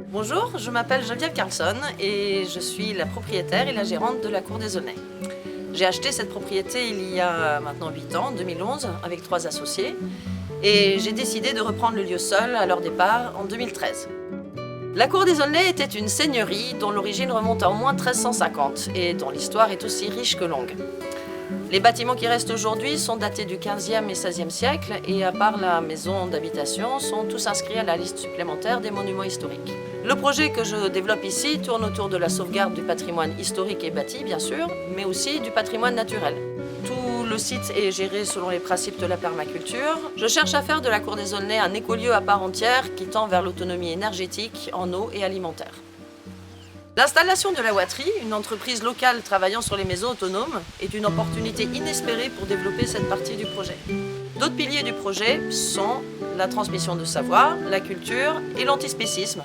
Bonjour, je m'appelle Geneviève Carlson et je suis la propriétaire et la gérante de la Cour des Aulnay. J'ai acheté cette propriété il y a maintenant 8 ans, 2011, avec 3 associés, et j'ai décidé de reprendre le lieu seul à leur départ en 2013. La Cour des Aulnay était une seigneurie dont l'origine remonte à au moins 1350 et dont l'histoire est aussi riche que longue. Les bâtiments qui restent aujourd'hui sont datés du 15e et 16e siècle et à part la maison d'habitation, sont tous inscrits à la liste supplémentaire des monuments historiques. Le projet que je développe ici tourne autour de la sauvegarde du patrimoine historique et bâti, bien sûr, mais aussi du patrimoine naturel. Tout le site est géré selon les principes de la permaculture. Je cherche à faire de la Cour des Aulnay un écolieu à part entière qui tend vers l'autonomie énergétique en eau et alimentaire. L'installation de la Watterie, une entreprise locale travaillant sur les maisons autonomes, est une opportunité inespérée pour développer cette partie du projet. D'autres piliers du projet sont la transmission de savoir, la culture et l'antispécisme.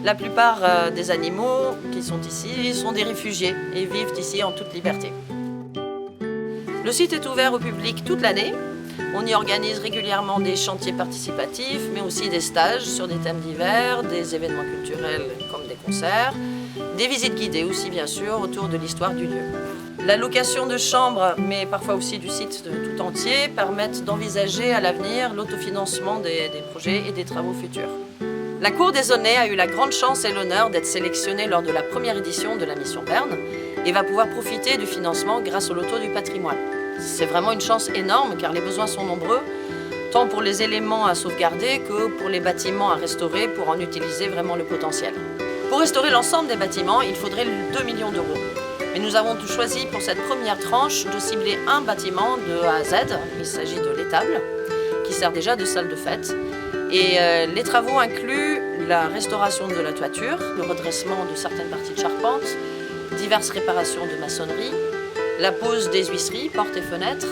La plupart des animaux qui sont ici sont des réfugiés et vivent ici en toute liberté. Le site est ouvert au public toute l'année. On y organise régulièrement des chantiers participatifs, mais aussi des stages sur des thèmes divers, des événements culturels comme des concerts, des visites guidées aussi bien sûr autour de l'histoire du lieu. La location de chambres, mais parfois aussi du site tout entier, permettent d'envisager à l'avenir l'autofinancement des projets et des travaux futurs. La Cour des Aulnay a eu la grande chance et l'honneur d'être sélectionnée lors de la première édition de la Mission Berne et va pouvoir profiter du financement grâce au loto du patrimoine. C'est vraiment une chance énorme car les besoins sont nombreux, tant pour les éléments à sauvegarder que pour les bâtiments à restaurer pour en utiliser vraiment le potentiel. Pour restaurer l'ensemble des bâtiments, il faudrait 2 millions d'euros. Mais nous avons choisi pour cette première tranche de cibler un bâtiment de A à Z. Il s'agit de l'étable, qui sert déjà de salle de fête. Et les travaux incluent la restauration de la toiture, le redressement de certaines parties de charpente, diverses réparations de maçonnerie, la pose des huisseries, portes et fenêtres,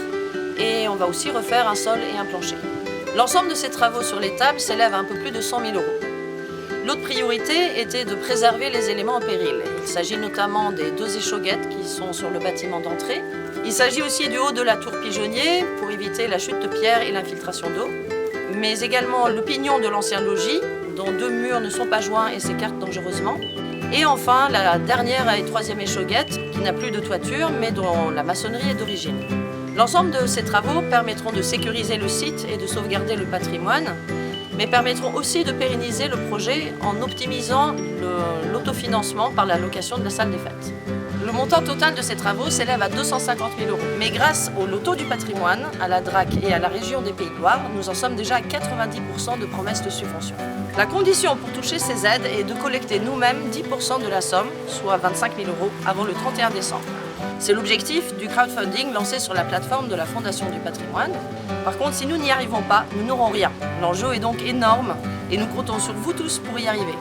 et on va aussi refaire un sol et un plancher. L'ensemble de ces travaux sur l'étable s'élève à un peu plus de 100 000 euros. L'autre priorité était de préserver les éléments en péril. Il s'agit notamment des 2 échauguettes qui sont sur le bâtiment d'entrée. Il s'agit aussi du haut de la tour pigeonnier pour éviter la chute de pierre et l'infiltration d'eau, mais également le pignon de l'ancien logis, dont 2 murs ne sont pas joints et s'écartent dangereusement. Et enfin, la dernière et 3e échauguette, qui n'a plus de toiture, mais dont la maçonnerie est d'origine. L'ensemble de ces travaux permettront de sécuriser le site et de sauvegarder le patrimoine, mais permettront aussi de pérenniser le projet en optimisant l'autofinancement par la location de la salle des fêtes. Le montant total de ces travaux s'élève à 250 000 euros. Mais grâce au loto du patrimoine, à la DRAC et à la région des Pays de Loire, nous en sommes déjà à 90% de promesses de subvention. La condition pour toucher ces aides est de collecter nous-mêmes 10% de la somme, soit 25 000 euros, avant le 31 décembre. C'est l'objectif du crowdfunding lancé sur la plateforme de la Fondation du patrimoine. Par contre, si nous n'y arrivons pas, nous n'aurons rien. L'enjeu est donc énorme et nous comptons sur vous tous pour y arriver.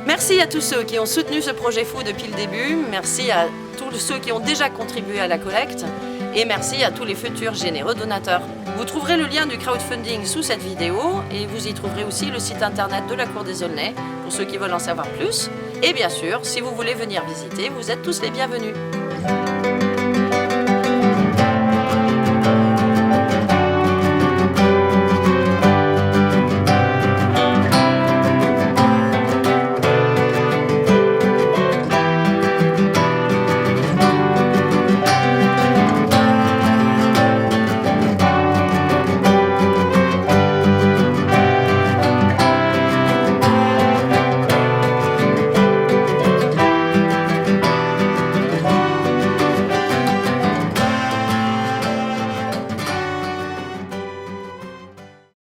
Merci à tous ceux qui ont soutenu ce projet fou depuis le début, merci à tous ceux qui ont déjà contribué à la collecte et merci à tous les futurs généreux donateurs. Vous trouverez le lien du crowdfunding sous cette vidéo et vous y trouverez aussi le site internet de la Cour des Aulnay pour ceux qui veulent en savoir plus. Et bien sûr, si vous voulez venir visiter, vous êtes tous les bienvenus.